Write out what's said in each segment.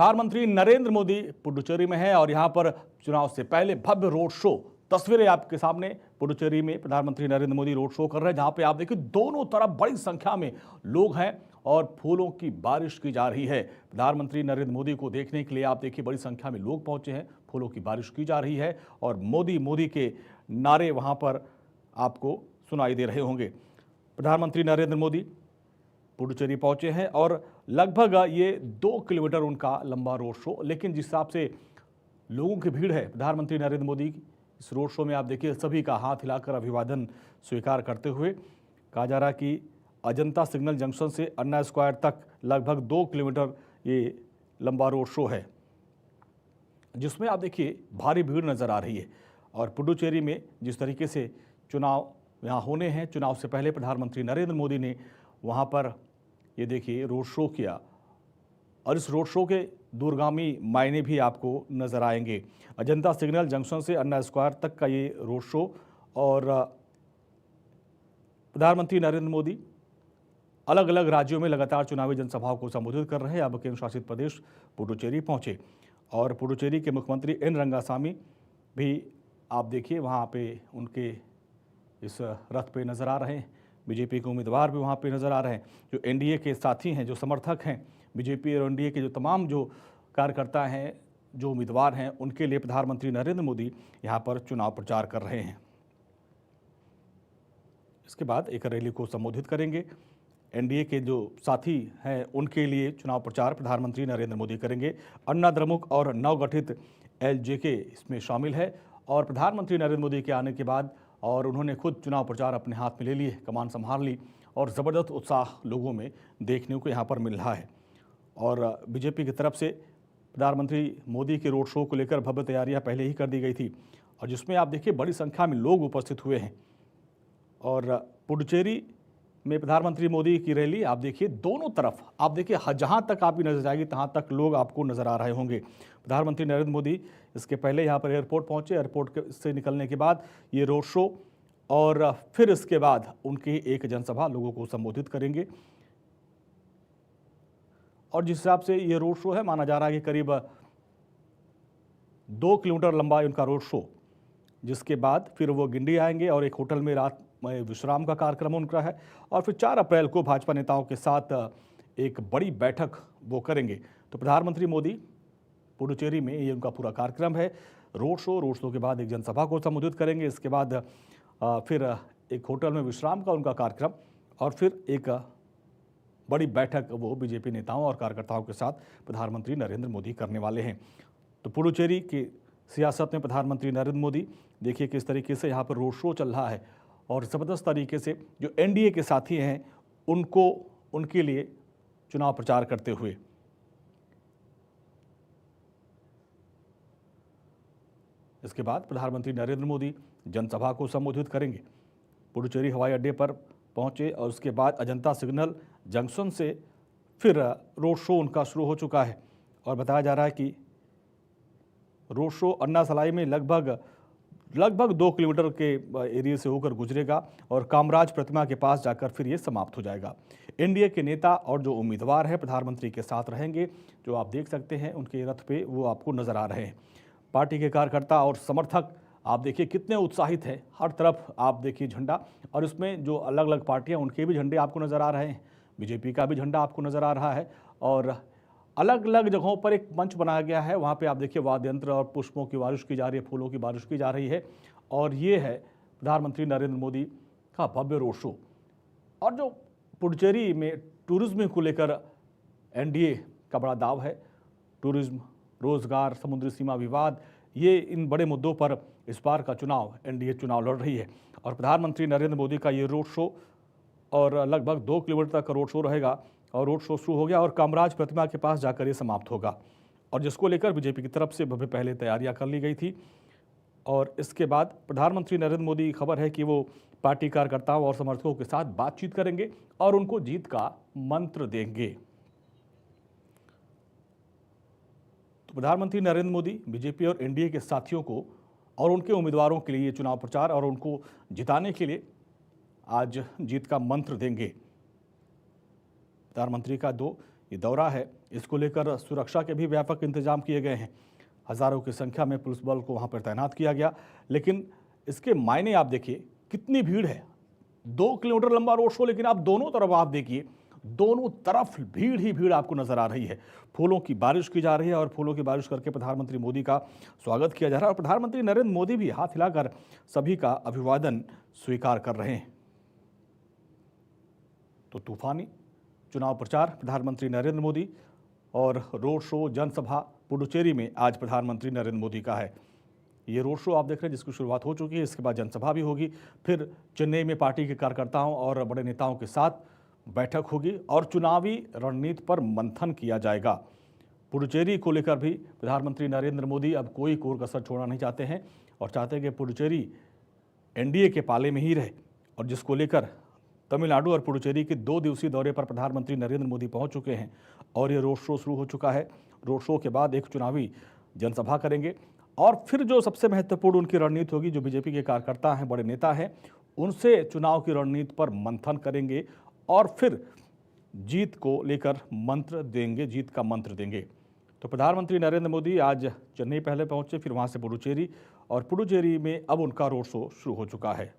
प्रधानमंत्री नरेंद्र मोदी पुडुचेरी में है और यहां पर चुनाव से पहले भव्य रोड शो। तस्वीरें आपके सामने। पुडुचेरी में प्रधानमंत्री नरेंद्र मोदी रोड शो कर रहे हैं, जहां पे आप देखिए दोनों तरफ बड़ी संख्या में लोग हैं और फूलों की बारिश की जा रही है। प्रधानमंत्री नरेंद्र मोदी को देखने के लिए आप देखिए बड़ी संख्या में लोग पहुंचे हैं, फूलों की बारिश की जा रही है और मोदी मोदी के नारे वहां पर आपको सुनाई दे रहे होंगे। प्रधानमंत्री नरेंद्र मोदी पुडुचेरी पहुंचे हैं और लगभग ये 2 किलोमीटर उनका लंबा रोड शो। लेकिन जिस हिसाब से लोगों की भीड़ है, प्रधानमंत्री नरेंद्र मोदी इस रोड शो में आप देखिए सभी का हाथ हिलाकर अभिवादन स्वीकार करते हुए। कहा जा रहा है कि अजंता सिग्नल जंक्शन से अन्ना स्क्वायर तक लगभग 2 किलोमीटर ये लंबा रोड शो है, जिसमें आप देखिए भारी भीड़ नज़र आ रही है। और पुडुचेरी में जिस तरीके से चुनाव यहाँ होने हैं, चुनाव से पहले प्रधानमंत्री नरेंद्र मोदी ने वहाँ पर ये देखिए रोड शो किया और इस रोड शो के दूरगामी मायने भी आपको नज़र आएंगे। अजंता सिग्नल जंक्शन से अन्ना स्क्वायर तक का ये रोड शो और प्रधानमंत्री नरेंद्र मोदी अलग अलग राज्यों में लगातार चुनावी जनसभाओं को संबोधित कर रहे हैं। अब केंद्र शासित प्रदेश पुडुचेरी पहुंचे और पुडुचेरी के मुख्यमंत्री एन रंगासामी भी आप देखिए वहाँ पे उनके इस रथ पे नज़र आ रहे हैं। बीजेपी के उम्मीदवार भी वहाँ पे नज़र आ रहे हैं, जो एनडीए के साथी हैं, जो समर्थक हैं बीजेपी और एनडीए के, जो तमाम जो कार्यकर्ता हैं, जो उम्मीदवार हैं, उनके लिए प्रधानमंत्री नरेंद्र मोदी यहाँ पर चुनाव प्रचार कर रहे हैं। इसके बाद एक रैली को संबोधित करेंगे। एनडीए के जो साथी हैं उनके लिए चुनाव प्रचार प्रधानमंत्री नरेंद्र मोदी करेंगे। अन्ना द्रमुक और नवगठित एलजेके इसमें शामिल है और प्रधानमंत्री नरेंद्र मोदी के आने के बाद और उन्होंने खुद चुनाव प्रचार अपने हाथ में ले लिए, कमान संभाल ली और ज़बरदस्त उत्साह लोगों में देखने को यहाँ पर मिल रहा है। और बीजेपी की तरफ से प्रधानमंत्री मोदी के रोड शो को लेकर भव्य तैयारियाँ पहले ही कर दी गई थी और जिसमें आप देखिए बड़ी संख्या में लोग उपस्थित हुए हैं। और पुडुचेरी में प्रधानमंत्री मोदी की रैली आप देखिए दोनों तरफ, आप देखिए जहाँ तक आपकी नजर जाएगी तहाँ तक लोग आपको नज़र आ रहे होंगे। प्रधानमंत्री नरेंद्र मोदी इसके पहले यहाँ पर एयरपोर्ट पहुँचे, एयरपोर्ट से निकलने के बाद ये रोड शो और फिर इसके बाद उनकी एक जनसभा लोगों को संबोधित करेंगे। और जिस हिसाब से ये रोड शो है, माना जा रहा है कि करीब 2 किलोमीटर लंबा उनका रोड शो, जिसके बाद फिर वो गिंडी आएंगे और एक होटल में रात में विश्राम का कार्यक्रम उनका है और फिर 4 अप्रैल को भाजपा नेताओं के साथ एक बड़ी बैठक वो करेंगे। तो प्रधानमंत्री मोदी पुडुचेरी में ये उनका पूरा कार्यक्रम है। रोड शो के बाद एक जनसभा को संबोधित करेंगे। इसके बाद फिर एक होटल में विश्राम का उनका कार्यक्रम और फिर एक बड़ी बैठक वो बीजेपी नेताओं और कार्यकर्ताओं के साथ प्रधानमंत्री नरेंद्र मोदी करने वाले हैं। तो पुडुचेरी की सियासत में प्रधानमंत्री नरेंद्र मोदी देखिए किस तरीके से यहाँ पर रोड शो चल रहा है और ज़बरदस्त तरीके से जो एनडीए के साथी हैं उनको उनके लिए चुनाव प्रचार करते हुए। इसके बाद प्रधानमंत्री नरेंद्र मोदी जनसभा को संबोधित करेंगे। पुडुचेरी हवाई अड्डे पर पहुंचे और उसके बाद अजंता सिग्नल जंक्शन से फिर रोड शो उनका शुरू हो चुका है और बताया जा रहा है कि रोड शो अन्ना सलाई में लगभग 2 किलोमीटर के एरिया से होकर गुजरेगा और कामराज प्रतिमा के पास जाकर फिर ये समाप्त हो जाएगा। एनडीए के नेता और जो उम्मीदवार हैं प्रधानमंत्री के साथ रहेंगे, जो आप देख सकते हैं उनके रथ पे वो आपको नज़र आ रहे हैं। पार्टी के कार्यकर्ता और समर्थक आप देखिए कितने उत्साहित हैं। हर तरफ आप देखिए झंडा और इसमें जो अलग अलग पार्टियाँ उनके भी झंडे आपको नज़र आ रहे हैं। बीजेपी का भी झंडा आपको नज़र आ रहा है और अलग अलग जगहों पर एक मंच बनाया गया है। वहाँ पे आप देखिए वाद्य यंत्र और पुष्पों की बारिश की जा रही है, फूलों की बारिश की जा रही है और ये है प्रधानमंत्री नरेंद्र मोदी का भव्य रोड शो। और जो पुडुचेरी में टूरिज्म को लेकर एनडीए का बड़ा दाव है, टूरिज्म, रोजगार, समुद्री सीमा विवाद, ये इन बड़े मुद्दों पर इस बार का चुनाव एनडीए चुनाव लड़ रही है। और प्रधानमंत्री नरेंद्र मोदी का ये रोड शो और लगभग 2 किलोमीटर तक का रोड शो रहेगा और रोड शो शुरू हो गया और कामराज प्रतिमा के पास जाकर ये समाप्त होगा और जिसको लेकर बीजेपी की तरफ से भव्य पहले तैयारियां कर ली गई थी। और इसके बाद प्रधानमंत्री नरेंद्र मोदी की खबर है कि वो पार्टी कार्यकर्ताओं और समर्थकों के साथ बातचीत करेंगे और उनको जीत का मंत्र देंगे। तो प्रधानमंत्री नरेंद्र मोदी बीजेपी और एनडीए के साथियों को और उनके उम्मीदवारों के लिए चुनाव प्रचार और उनको जिताने के लिए आज जीत का मंत्र देंगे। प्रधानमंत्री का ये दौरा है इसको लेकर सुरक्षा के भी व्यापक इंतजाम किए गए हैं। हजारों की संख्या में पुलिस बल को वहां पर तैनात किया गया। लेकिन इसके मायने आप देखिए, कितनी भीड़ है। 2 किलोमीटर लंबा रोड शो, लेकिन आप दोनों तरफ आप देखिए, दोनों तरफ भीड़ ही भीड़ आपको नजर आ रही है। फूलों की बारिश की जा रही है और फूलों की बारिश करके प्रधानमंत्री मोदी का स्वागत किया जा रहा है। और प्रधानमंत्री नरेंद्र मोदी भी हाथ हिलाकर सभी का अभिवादन स्वीकार कर रहे हैं। तो तूफानी चुनाव प्रचार प्रधानमंत्री नरेंद्र मोदी और रोड शो जनसभा पुडुचेरी में आज प्रधानमंत्री नरेंद्र मोदी का है। ये रोड शो आप देख रहे हैं जिसकी शुरुआत हो चुकी है, इसके बाद जनसभा भी होगी। फिर चेन्नई में पार्टी के कार्यकर्ताओं और बड़े नेताओं के साथ बैठक होगी और चुनावी रणनीति पर मंथन किया जाएगा। पुडुचेरी को लेकर भी प्रधानमंत्री नरेंद्र मोदी अब कोई कोर कसर छोड़ना नहीं चाहते हैं और चाहते हैं कि पुडुचेरी एनडीए के पाले में ही रहे, और जिसको लेकर तमिलनाडु और पुडुचेरी के 2 दिवसीय दौरे पर प्रधानमंत्री नरेंद्र मोदी पहुंच चुके हैं और ये रोड शो शुरू हो चुका है। रोड शो के बाद एक चुनावी जनसभा करेंगे और फिर जो सबसे महत्वपूर्ण उनकी रणनीति होगी, जो बीजेपी के कार्यकर्ता हैं, बड़े नेता हैं, उनसे चुनाव की रणनीति पर मंथन करेंगे और फिर जीत को लेकर मंत्र देंगे, जीत का मंत्र देंगे। तो प्रधानमंत्री नरेंद्र मोदी आज चेन्नई पहले पहुंचे, फिर वहां से पुडुचेरी, और पुडुचेरी में अब उनका रोड शो शुरू हो चुका है।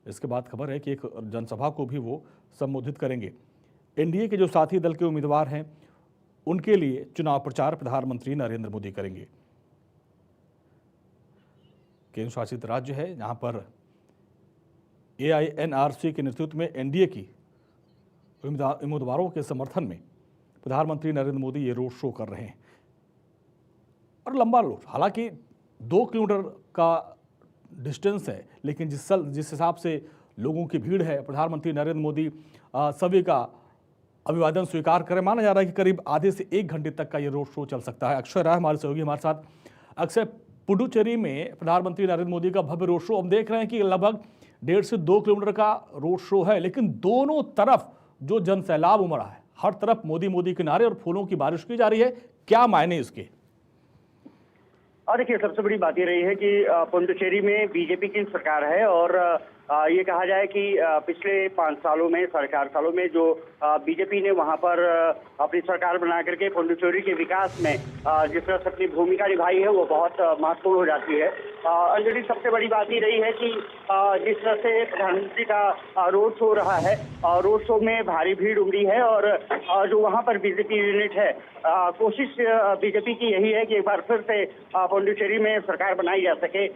इसके बाद खबर है कि एक जनसभा को भी वो संबोधित करेंगे। एनडीए के जो साथी दल के उम्मीदवार हैं, उनके लिए चुनाव प्रचार प्रधानमंत्री नरेंद्र मोदी करेंगे। केंद्र शासित राज्य है, जहां पर AINRC के नेतृत्व में एनडीए की उम्मीदवारों के समर्थन में प्रधानमंत्री नरेंद्र मोदी ये रोड शो कर रहे हैं। और लंबा रोड, हालांकि 2 किलोमीटर का डिस्टेंस है, लेकिन जिस हिसाब से लोगों की भीड़ है, प्रधानमंत्री नरेंद्र मोदी सभी का अभिवादन स्वीकार करें। माना जा रहा है कि करीब आधे से 1 घंटे तक का ये रोड शो चल सकता है। अक्षय राय हमारे सहयोगी हमारे साथ। अक्षय, पुडुचेरी में प्रधानमंत्री नरेंद्र मोदी का भव्य रोड शो, हम देख रहे हैं कि लगभग 1.5 से 2 किलोमीटर का रोड शो है, लेकिन दोनों तरफ जो जनसैलाब उमड़ा है, हर तरफ मोदी मोदी के नारे और फूलों की बारिश की जा रही है। क्या मायने इसके? और देखिए, सबसे बड़ी बात ये रही है कि पुडुचेरी में बीजेपी की सरकार है और ये कहा जाए कि पिछले 5 सालों में, 4.5 सालों में जो बीजेपी ने वहां पर अपनी सरकार बना करके पुडुचेरी के विकास में जिस तरह से अपनी भूमिका निभाई है, वो बहुत महत्वपूर्ण हो जाती है। अंजलि, सबसे बड़ी बात ये रही है कि जिस तरह से प्रधानमंत्री का रोड शो रहा है, रोड शो में भारी भीड़ उमड़ी है और जो वहां पर बीजेपी यूनिट है, कोशिश बीजेपी की यही है कि एक बार फिर से पुडुचेरी में सरकार बनाई जा सके।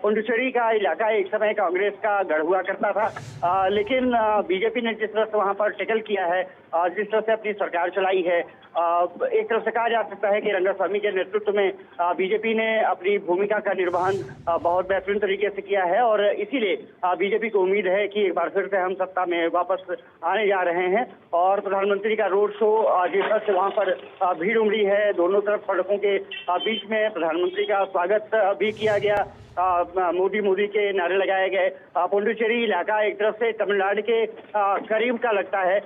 पुडुचेरी का इलाका एक समय कांग्रेस का गढ़ हुआ करता था, लेकिन बीजेपी ने जिस तरह से वहां पर टेकल किया है, जिस तरह से अपनी सरकार चलाई है, एक तरह से कहा जा सकता है कि रंगास्वामी के नेतृत्व में बीजेपी ने अपनी भूमिका का निर्वहन बहुत बेहतरीन तरीके से किया है और इसीलिए बीजेपी को उम्मीद है कि एक बार फिर से हम सत्ता में वापस आने जा रहे हैं। और प्रधानमंत्री का रोड शो, जिस तरह से वहां पर भीड़ उमड़ी है, दोनों तरफ सड़कों के बीच में प्रधानमंत्री का स्वागत भी किया गया, मोदी मोदी के नारे लगाए गए। पुडुचेरी इलाका एक तरफ से तमिलनाडु के करीब का लगता है।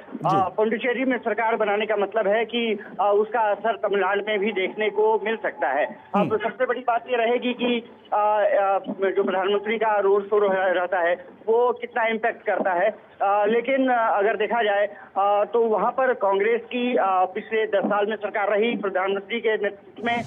पुडुचेरी में सरकार बनाने का मतलब है कि उसका असर तमिलनाडु में भी देखने को मिल सकता है। अब सबसे बड़ी बात ये रहेगी कि जो प्रधानमंत्री का रोड शो रहता है वो कितना इम्पैक्ट करता है, लेकिन अगर देखा जाए तो वहां पर कांग्रेस की पिछले 10 साल में सरकार रही। प्रधानमंत्री के नेतृत्व में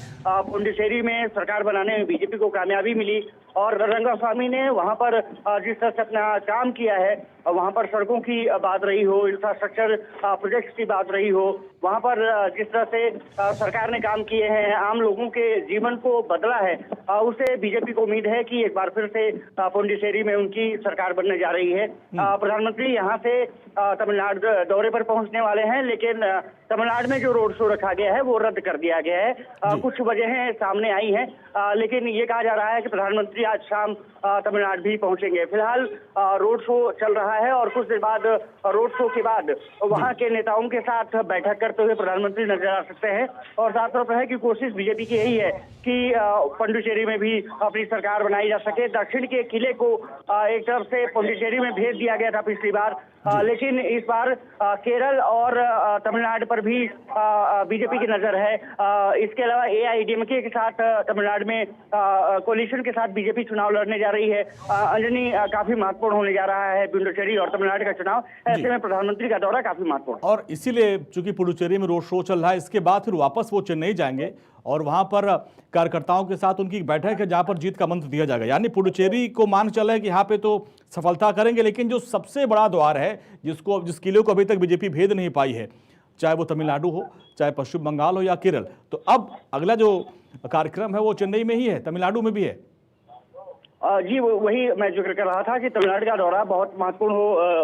पुडुचेरी में सरकार बनाने में बीजेपी को कामयाबी मिली और रंगास्वामी ने वहां पर जिस तरह से अपना काम किया है, वहां पर सड़कों की बात रही हो, इंफ्रास्ट्रक्चर प्रोजेक्ट्स की बात रही हो, वहां पर जिस तरह से सरकार ने काम किए हैं, आम लोगों के जीवन को बदला है, उससे बीजेपी को उम्मीद है कि एक बार फिर से पुडुचेरी में उनकी सरकार बनने जा रही है। प्रधानमंत्री यहाँ से तमिलनाडु दौरे पर पहुंचने वाले हैं, लेकिन तमिलनाडु में जो रोड शो रखा गया है वो रद्द कर दिया गया है। कुछ वजहें सामने आई हैं, लेकिन ये कहा जा रहा है कि प्रधानमंत्री आज शाम तमिलनाडु भी पहुंचेंगे। फिलहाल रोड शो चल रहा है और कुछ देर बाद रोड शो के बाद वहां के नेताओं के साथ बैठक करते हुए प्रधानमंत्री नजर आ सकते हैं। और साफ तौर पर है कि कोशिश बीजेपी की यही है कि पुडुचेरी में भी अपनी सरकार बनाई जा सके। दक्षिण के किले को एक तरफ से पुडुचेरी में भेज दिया गया था पिछली बार, लेकिन इस बार केरल और तमिलनाडु पर भी बीजेपी की नजर है। इसके अलावा एआईएडीएमके के साथ तमिलनाडु में कोलिशन के साथ बीजेपी चुनाव लड़ने जा रही है। अंजनी, काफी महत्वपूर्ण होने जा रहा है पुडुचेरी और तमिलनाडु का चुनाव। ऐसे में प्रधानमंत्री का दौरा काफी महत्वपूर्ण। और इसीलिए चूंकि पुडुचेरी में रोड शो चल रहा है, इसके बाद फिर वापस वो चेन्नई जाएंगे और वहां पर कार्यकर्ताओं के साथ उनकी बैठक है, जहां पर जीत का मंत्र दिया जाएगा। यानी पुडुचेरी को मान चला है कि यहाँ पे तो सफलता करेंगे, लेकिन जो सबसे बड़ा द्वार है जिस किले को अभी तक बीजेपी भेद नहीं पाई है, चाहे वो तमिलनाडु हो, चाहे पश्चिम बंगाल हो या केरल, तो अब अगला जो कार्यक्रम है वो चेन्नई में ही है, तमिलनाडु में भी है। जी, वही मैं जिक्र कर रहा था कि तमिलनाडु का दौरा बहुत महत्वपूर्ण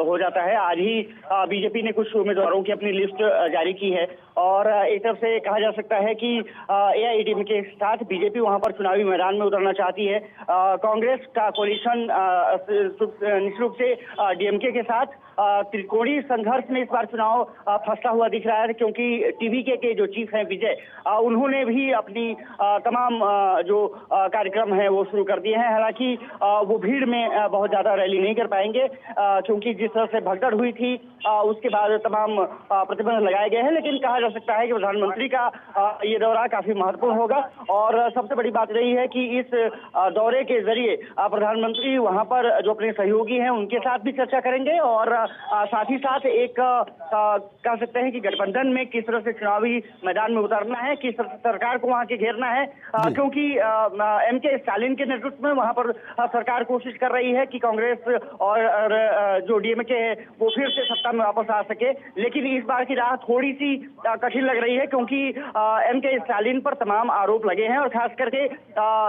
हो जाता है। आज ही बीजेपी ने कुछ उम्मीदवारों की अपनी लिस्ट जारी की है और एक तरफ से कहा जा सकता है कि एआईएडीएमके के साथ बीजेपी वहां पर चुनावी मैदान में उतरना चाहती है। कांग्रेस का कोलिशन निश्चित रूप से डीएमके के साथ त्रिकोणीय संघर्ष में इस बार चुनाव फंसा हुआ दिख रहा है, क्योंकि टीवीके के जो चीफ हैं विजय, उन्होंने भी अपनी तमाम जो कार्यक्रम है वो शुरू कर दिए हैं। हालांकि वो भीड़ में बहुत ज्यादा रैली नहीं कर पाएंगे, क्योंकि जिस तरह से भगदड़ हुई थी उसके बाद तमाम प्रतिबंध लगाए गए हैं। लेकिन कहा जा सकता है कि प्रधानमंत्री का ये दौरा काफी महत्वपूर्ण होगा और सबसे बड़ी बात रही है कि इस दौरे के जरिए प्रधानमंत्री वहां पर जो अपने सहयोगी हैं उनके साथ भी चर्चा करेंगे और साथ ही साथ एक कह सकते हैं कि गठबंधन में किस तरह से चुनावी मैदान में उतरना है, किस तरह से सरकार को वहां के घेरना है, क्योंकि एमके स्टालिन के नेतृत्व में वहां पर सरकार कोशिश कर रही है कि कांग्रेस और जो डीएमके है वो फिर से सत्ता में वापस आ सके। लेकिन इस बार की राह थोड़ी सी कठिन लग रही है, क्योंकि एमके स्टालिन पर तमाम आरोप लगे हैं और खास करके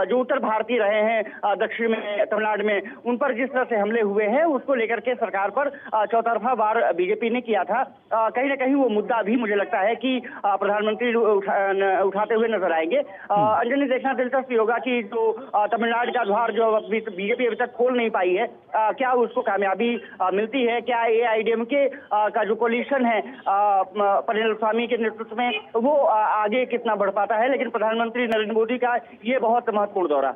जो उत्तर भारतीय रहे हैं दक्षिण में, तमिलनाडु में, उन पर जिस तरह से हमले हुए हैं उसको लेकर के सरकार पर चौतरफा वार बीजेपी ने किया था। कहीं ना कहीं वो मुद्दा भी मुझे लगता है कि प्रधानमंत्री उठाते हुए नजर आएंगे। अंजनी, देखना दिलचस्प होगा कि जो तमिलनाडु का द्वार जो बीजेपी अभी तक खोल नहीं पाई है, क्या उसको कामयाबी मिलती है? क्या एआईएडीएमके का जो कोलिशन है पनीरस्वामी के नेतृत्व में वो आगे कितना बढ़ पाता है? लेकिन प्रधानमंत्री नरेंद्र मोदी का ये बहुत महत्वपूर्ण दौरा